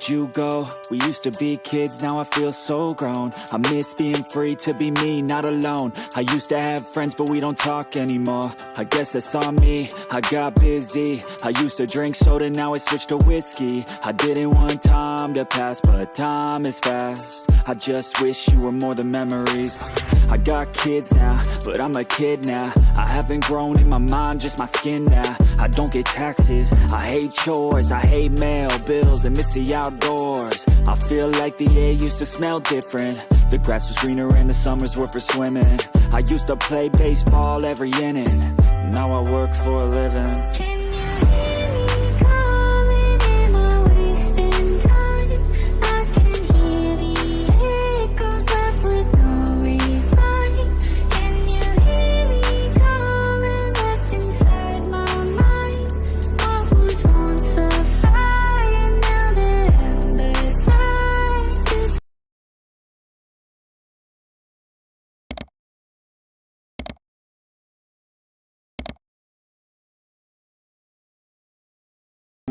Where'd you go? We used to be kids, now I feel so grown. I miss being free to be me, not alone. I used to have friends, but we don't talk anymore. I guess that's on me, I got busy. I used to drink soda, now I switched to whiskey. I didn't want time to pass, but time is fast. I just wish you were more than memories. I got kids now, but I'm a kid now. I haven't grown in my mind, just my skin now. I don't get taxes, I hate chores, I hate mail, bills, and miss the outdoors. I feel like the air used to smell different. The grass was greener and the summers were for swimming. I used to play baseball every inning. Now I work for a living.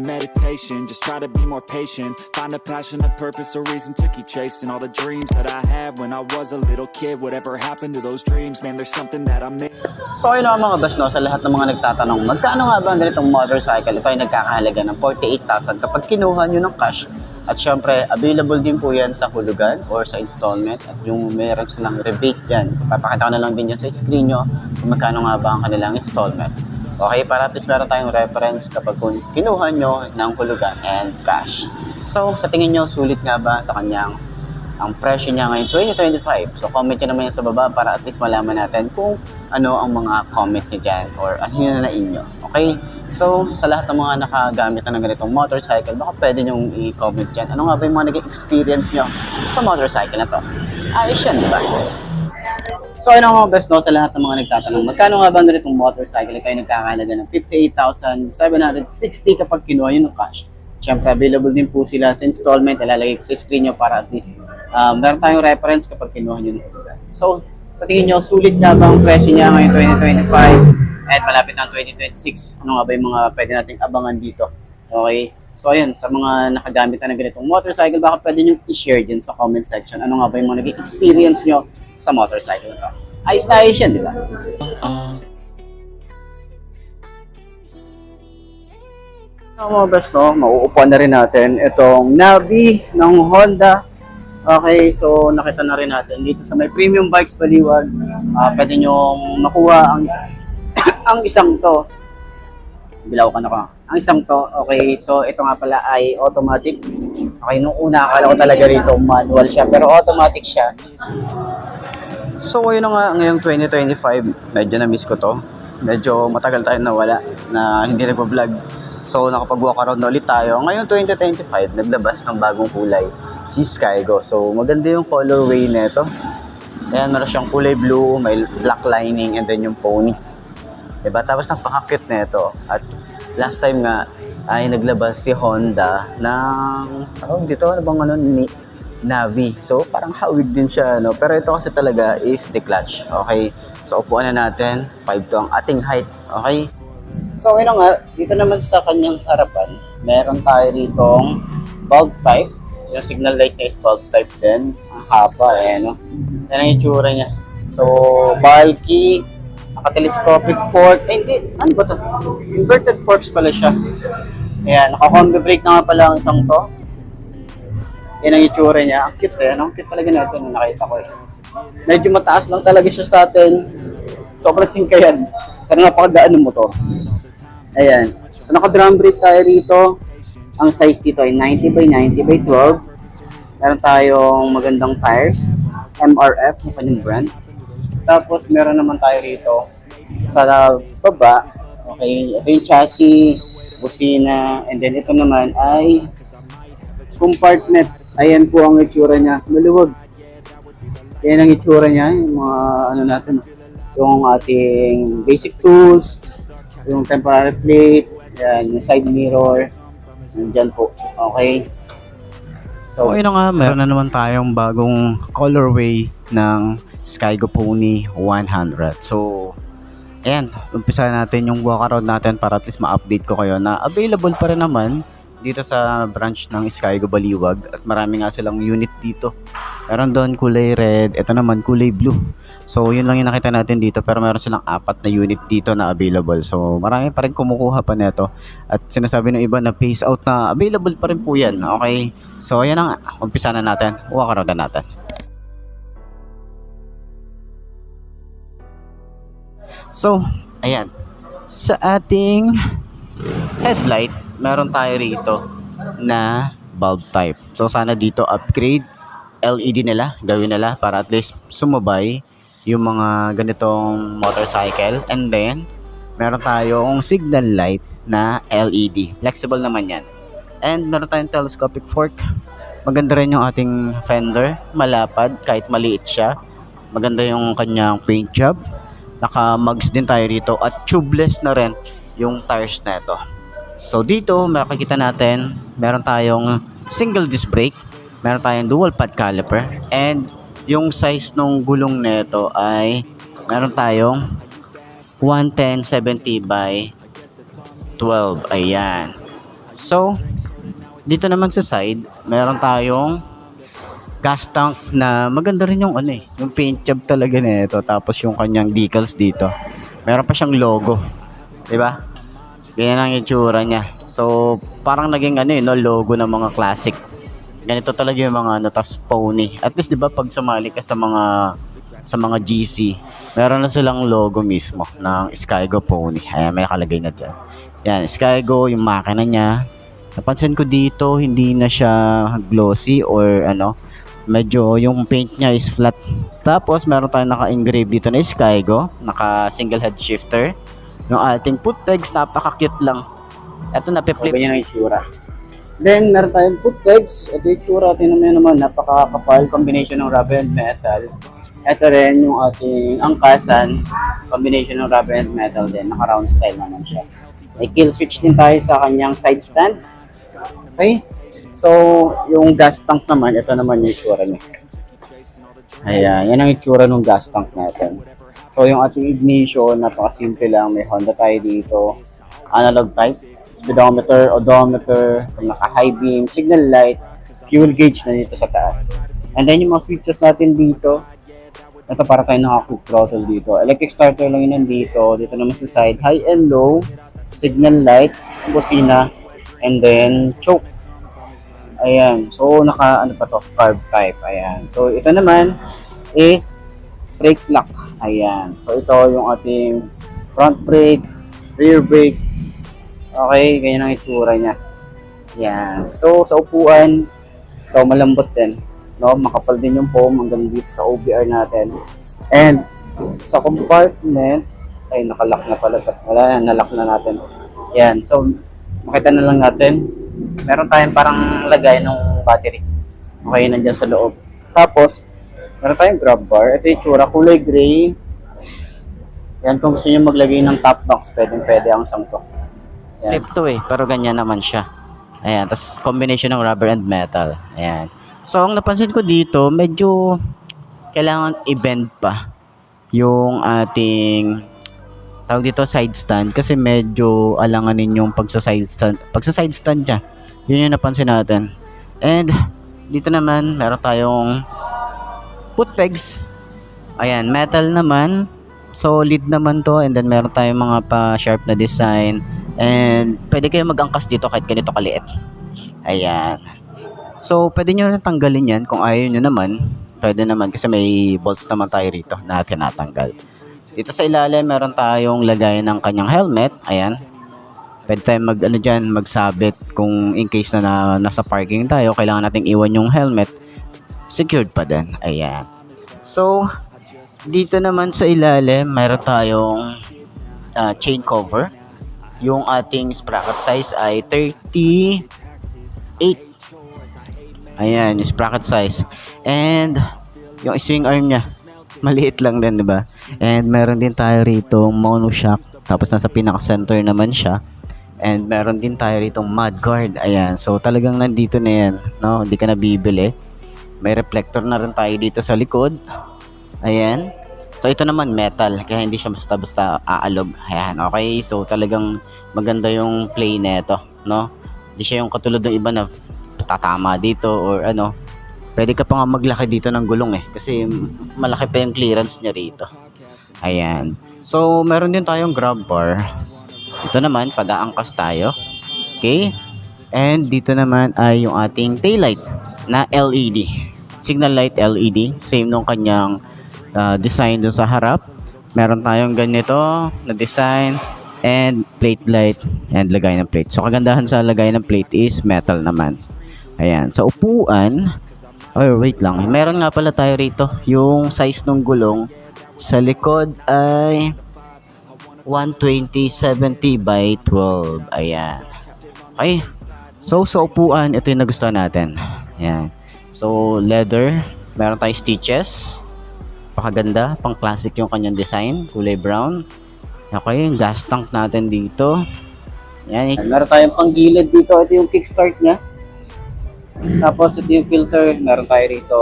Meditation, just try to be more patient. Find a passion, a purpose, a reason to keep chasing all the dreams that I had when I was a little kid. Whatever happened to those dreams, man, there's something that I missed. So ayun mga bas, no, sa lahat ng mga nagtatanong, magkano nga ba ang ganitong motorcycle? Ito ay nagkakahalaga ng 48,000 kapag kinuha nyo ng cash. At syempre, available din po yan sa hulugan or sa installment. At yung meron silang rebate dyan. Papakita ko na lang din yan sa screen nyo kung magkano nga ba ang kanilang installment. Okay, para at least meron tayong reference kapag kinuha nyo ng hulugan and cash. So, sa tingin nyo, sulit nga ba sa kanyang ang presyo niya ngayon 2025? So, comment nyo naman yan sa baba para at least malaman natin kung ano ang mga comment nyo dyan or ano yun na inyo. Okay? So, sa lahat ng mga nakagamit na ng ganitong motorcycle, baka pwede nyong i-comment dyan. Ano nga ba yung mga naging experience nyo sa motorcycle na to? Ayos yan, diba? So, ayun ang mga best, no, sa lahat ng mga nagtatanong, magkano nga ba ganitong motorcycle kayo nagkakahalaga ng 58,760 kapag kinuha nyo ng cash? Siyempre, available din po sila sa installment. Ilalagay ko sa screen nyo para at least meron tayong reference kapag kinuha nyo ng cash. So, sa tingin nyo, sulit nga ba ang presyo niya ngayon 2025 at malapit ng 2026? Ano nga ba yung mga pwede nating abangan dito? Okay? So, ayun, sa mga nakagamit na ng ganitong motorcycle, baka pwede nyo i-share din sa comment section. Ano nga ba yung mga naging experience nyo sa motorcycle na to. Ayos na ayos yan, di ba? Mga best, no, mauupuan na rin natin itong Navi ng Honda. Okay, so nakita na rin natin dito sa may Premium Bikes Baliwag. Pwede nyo makuha ang ang isang to. Bilaw ka na ko. Ang isang to, okay, so ito nga pala ay automatic. Okay, nung una akala ko talaga rito manual siya, pero automatic siya. So ayun na nga, ngayong 2025, medyo na-miss ko to. Medyo matagal tayo nawala na hindi nagpa-vlog. So nakapag-walk around na ulit tayo. Ngayon 2025, naglabas ng bagong kulay, si Skygo. So maganda yung colorway nito. Ayan, meron siyang kulay blue, may black lining, and then yung pony. Diba? Tapos napaka-cute nito. At last time nga ay naglabas si Honda ng dito, ano bang ano, Navi. So parang hawig din siya, no? Pero ito kasi talaga is the clutch. Okay? So upuan na natin. 5 to ang ating height. Okay? So yun nga, dito naman sa kanyang harapan, meron tayo ditong bulb type. Yung signal light niya is bulb type din. Ang haba, no? Yan ang itsura niya. So, bulky, naka-telescopic fork. Hindi, ano ba ito? Inverted forks pala siya. Ayan, naka-combi brake na nga pala ang isang to. Yan ang itsura niya. Ang cute no? Ang cute talaga na ito nung nakita ko Medyo mataas lang talaga siya sa atin. Sobrang tingkayan. Pero napakadaan ng motor. Ayan. So, naka-drum brake tayo rito. Ang size dito ay 90 by 90 by 12. Meron tayong magandang tires. MRF, yung kanyang brand. Tapos, meron naman tayo rito sa baba. Okay, ito yung chassis, busina, and then ito naman ay compartment. Ayan po ang itsura niya. Maluwag. Ayan ang itsura niya. Yung mga ano natin. Yung ating basic tools. Yung temporary plate. Ayan, yung side mirror. Nandyan po. Okay. So, ayun na nga. Meron na naman tayong bagong colorway ng Skygo Pony 100. So, ayan. Umpisa natin yung walk around natin para at least ma-update ko kayo na available pa rin naman dito sa branch ng Skygo Baliwag at marami nga silang unit dito. Meron doon kulay red, ito naman kulay blue. So yun lang yung nakita natin dito, pero meron silang 4 na unit dito na available. So marami pa rin kumukuha pa nito at sinasabi ng iba na phase out na available pa rin po yan. Okay, so ayan na nga, umpisa na natin, walk around na natin. So ayan, sa ating headlight meron tayo rito na bulb type. So sana dito upgrade LED nila, gawin nila para at least sumabay yung mga ganitong motorcycle. And then meron tayong signal light na LED, flexible naman yan. And meron tayong telescopic fork. Maganda rin yung ating fender, malapad kahit maliit siya. Maganda yung kanyang paint job. Naka mugs din tayo rito at tubeless na rin yung tires na ito. So dito makikita natin meron tayong single disc brake, meron tayong dual pad caliper, and yung size ng gulong nito ay meron tayong 110/70 by 12. Ayan. So dito naman sa side meron tayong gas tank na maganda rin yung yung paint job talaga nito, tapos yung kanyang decals dito. Meron pa siyang logo, 'di ba? Ganyan ang itsura niya. So, parang naging logo ng mga classic. Ganito talaga yung mga tas pony. At least 'di ba pag sumali ka sa mga GC, meron na silang logo mismo ng Skygo pony. Ayan, may nakalagay na diyan. Yan, Skygo yung makina niya. Napansin ko dito, hindi na siya glossy or medyo yung paint niya is flat. Tapos meron tayong naka-engrave dito na Skygo, naka single head shifter. Yung ating foot pegs, napaka-cute lang. Ito nape-flip. Ganyan ang itsura. Then, meron tayong foot pegs. Ito yung itsura. Tingnan mo naman, napaka-kapal. Combination ng rubber and metal. Ito rin yung ating angkasan. Combination ng rubber and metal din. Naka-round style naman siya. May kill switch din tayo sa kanyang side stand. Okay? So, yung gas tank naman, ito naman yung itsura niya. Ayan, yan ang itsura ng gas tank natin. So, yung ating ignition, napaka-simple lang. May Honda tayo dito. Analog type. Speedometer, odometer, naka-high beam, signal light, fuel gauge na dito sa taas. And then, yung mga switches natin dito. Ito para tayo naka-quick throttle dito. Electric starter lang yun nandito. Dito naman sa side, high and low, signal light, busina, and then choke. Ayan. So, carb type. Ayan. So, ito naman is brake lock. Ayan. So, ito yung ating front brake, rear brake. Okay, ganyan ang itsura niya. Ayan. So, sa upuan, ito malambot din. No? Makapal din yung foam hanggang dito sa OBR natin. And, sa compartment, ay nakalock na pala. Wala na, nalock na natin. Ayan. So, makita na lang natin. Meron tayong parang lagay ng battery. Okay, nandiyan sa loob. Tapos, meron tayong grab bar. Ito yung itsura, kulay gray. Yan, kung gusto nyo maglagay ng top box, pwede ang sangto. Flip to pero ganyan naman siya. Ayan, tapos combination ng rubber and metal. Ayan. So, ang napansin ko dito, medyo kailangan i-bend pa yung ating tawag dito side stand kasi medyo alanganin yung pagsa-side stand niya. Yun yung napansin natin. And dito naman, meron tayong foot pegs. Ayan, metal naman. Solid naman to. And then meron tayong mga pa-sharp na design. And pwede kayo mag-angkas dito kahit ganito kaliit. Ayan. So, pwede nyo rin tanggalin yan. Kung ayaw nyo naman, pwede naman kasi may bolts naman tayo rito na tinatanggal. Dito sa ilalim, meron tayong lagay ng kanyang helmet. Ayan. Pwede tayong magsabit kung in case na nasa parking tayo, kailangan nating iwan yung helmet. Secured pa din. Ayan. So, dito naman sa ilalim, meron tayong chain cover. Yung ating sprocket size ay 38. Ayan, yung sprocket size. And, yung swing arm niya, maliit lang din, di ba? And meron din tayo rito monoshock. Tapos nasa pinaka-center naman siya. And meron din tayo rito mudguard. Ayan. So talagang nandito na yan. No? Hindi ka na bibili. May reflector na rin tayo dito sa likod. Ayan. So ito naman metal. Kaya hindi siya basta-basta aalog. Ayan. Okay. So talagang maganda yung play nito. No? Hindi siya yung katulad ng iba na tatama dito or ano. Pwede ka pa nga maglaki dito ng gulong kasi malaki pa yung clearance niya rito. Ayan. So, meron din tayong grab bar. Ito naman, pag-aangkas tayo. Okay? And dito naman ay yung ating taillight na LED. Signal light LED. Same nung kanyang design dun sa harap. Meron tayong ganito na design and plate light and lagay ng plate. So, kagandahan sa lagay ng plate is metal naman. Ayan. Sa upuan, wait lang. Meron nga pala tayo rito. Yung size ng gulong sa likod ay 120/70 by 12. Ayan. Okay. So, sa upuan, ito yung nagustuhan natin. Ayan. So, leather. Meron tayong stitches. Pakaganda. Pang classic yung kanyang design. Kulay brown. Okay. Yung gas tank natin dito. Ayan. Meron tayong panggilid dito. Ito yung kickstart niya. Tapos ito yung filter, meron tayo rito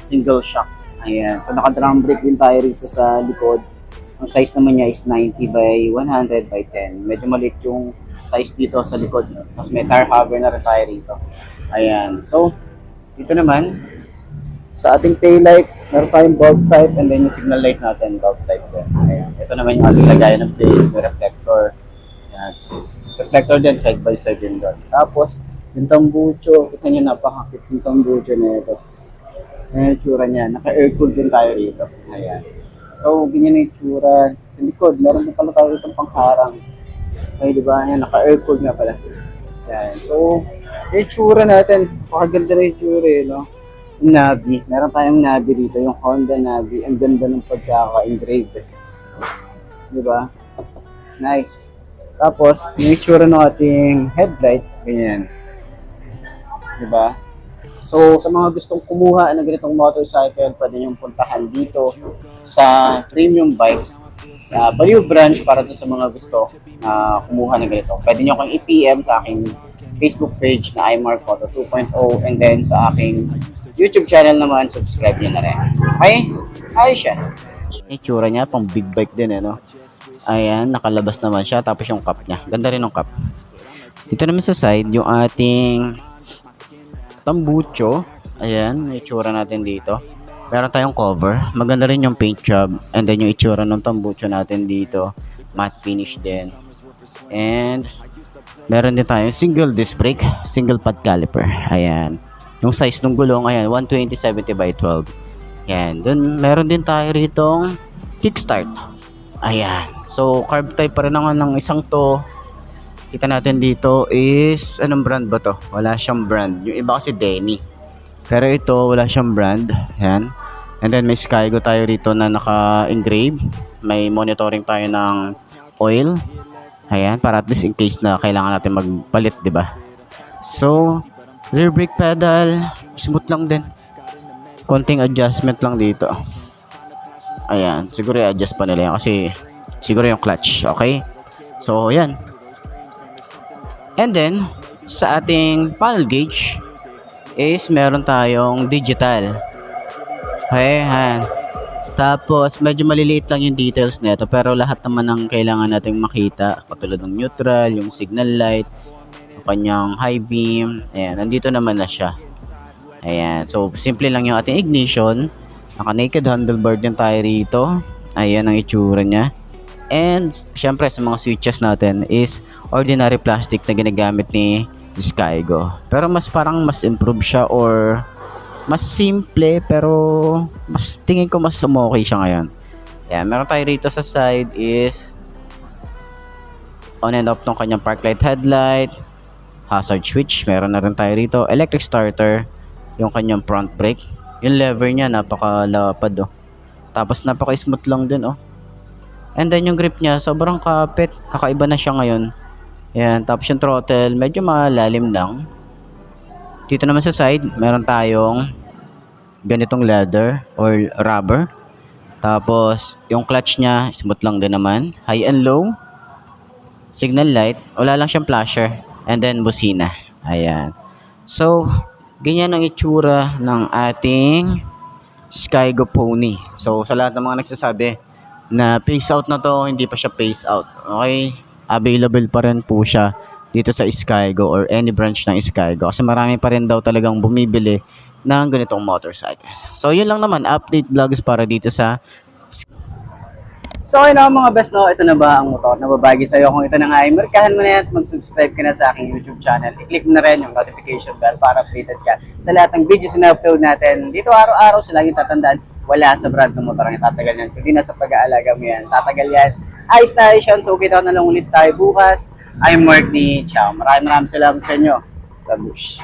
single shock. Ayan. So naka-drum brake din tayo rito sa likod. Ang size naman niya is 90/100/10. Medyo maliit yung size dito sa likod. Tapos may tire hugger na rin tayo rito. Ayan. So dito naman sa ating tail light, meron tayong bulb type and then yung signal light natin, bulb type din. Ayan. Ito naman yung ating lagayan ng plate, may reflector. Ayan. So, reflector din, side by side din doon. Tapos yung tambucho, kita nyo napakakit yung tambucho na ito. Ayan yung tsura niya. Naka-air-cool din tayo rito. Ayan. So, ganyan yung tsura. Sa likod, meron din pala tayo itong pangharang. Okay, di ba? Ayan, naka-air-cool nga pala. Ayan. So, yung tsura natin. Pakaganda na yung tsura no? Yung Navi. Meron tayong Navi dito. Yung Honda Navi. Ang ganda ng pagkaka-engrave. Di ba? Nice. Tapos, yung tsura ng ating headlight. Ganyan. Diba? So, sa mga gustong kumuha ng ganitong motorcycle, pwede nyo puntahan dito sa Premium Bikes. Baliw branch para sa mga gusto na kumuha ng ganito. Pwede nyo akong i-PM sa aking Facebook page na iMark Photo 2.0 and then sa aking YouTube channel naman, subscribe nyo na rin. Okay? Ayos siya. Itsura niya, pang big bike din no? Ayan, nakalabas naman siya. Tapos yung cup niya. Ganda rin yung cup. Dito naman sa side, yung ating tambucho. Ayan, yung itsura natin dito. Meron tayong cover. Maganda rin yung paint job. And then yung itsura ng tambucho natin dito. Matte finish din. And meron din tayong single disc brake, single pad caliper. Ayan. Yung size ng gulong, ayan, 120/70/12. Ayan. Dun, meron din tayo ritong kickstart. Ayan. So, carb type pa rin naman ng isang to. Kita natin dito is, anong brand ba to? Wala siyang brand. Yung iba kasi Denny. Pero ito, wala siyang brand. Ayan. And then may Skygo tayo rito na naka-engrave. May monitoring tayo ng oil. Ayan, para at least in case na kailangan natin magpalit, di ba? So, rear brake pedal, smooth lang din. Konting adjustment lang dito. Ayan, siguro i-adjust pa nila yan kasi siguro yung clutch, okay? So, ayan. And then, sa ating panel gauge is meron tayong digital. Okay, ayan. Tapos, medyo maliliit lang yung details nito pero lahat naman ng kailangan nating makita, katulad ng neutral, yung signal light, yung kanyang high beam, ayan, nandito naman na siya. Ayan, so simple lang yung ating ignition. Naka-naked handlebar din tayo rito. Ayan ang itsura niya. And, syempre sa mga switches natin is ordinary plastic na ginagamit ni Skygo. Pero parang mas improve siya or mas simple pero mas tingin ko mas okay siya ngayon. Ayan, meron tayo rito sa side is on and off ng kanyang park light headlight, hazard switch, meron na rin tayo rito, electric starter, yung kanyang front brake, yung lever niya napakalapad tapos napaka-smooth lang din and then yung grip niya sobrang kapit, kakaiba na siya ngayon. Ayan, tapos yung throttle medyo malalim lang. Dito naman sa side meron tayong ganitong leather or rubber. Tapos yung clutch niya smooth lang din naman, high and low, signal light, wala lang siyang flasher, and then busina. Ayan, so ganyan ang itsura ng ating Skygo Pony. So sa lahat ng mga nagsasabi na phase out na to, hindi pa siya phase out, okay, available pa rin po siya dito sa Skygo or any branch ng Skygo kasi marami pa rin daw talagang bumibili ng ganitong motorcycle. So yun lang naman, update vlogs para dito sa. So ayun na mga best, no, ito na ba ang motor na babagi sa'yo? Kung ito na nga ay markahan mo na yan at mag-subscribe ka na sa aking YouTube channel. I-click mo na rin yung notification bell para updated ka sa lahat ng videos na upload natin. Dito araw-araw sila yung tatandaan, wala sa brand ng motor ang tatagal yan. Kundi na sa pag-aalaga mo yan, tatagal yan. Ayos na ayos yan. So kita na lang ulit tayo bukas. I'm Mark D. Ciao. Maraming salamat sa inyo. Babush.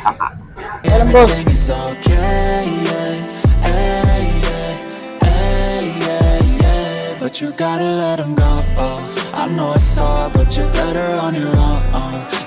Alam boss. Everything is okay, yeah, hey, yeah, hey, yeah, yeah. But you gotta let 'em go. I know it's hard, but you're better on your own.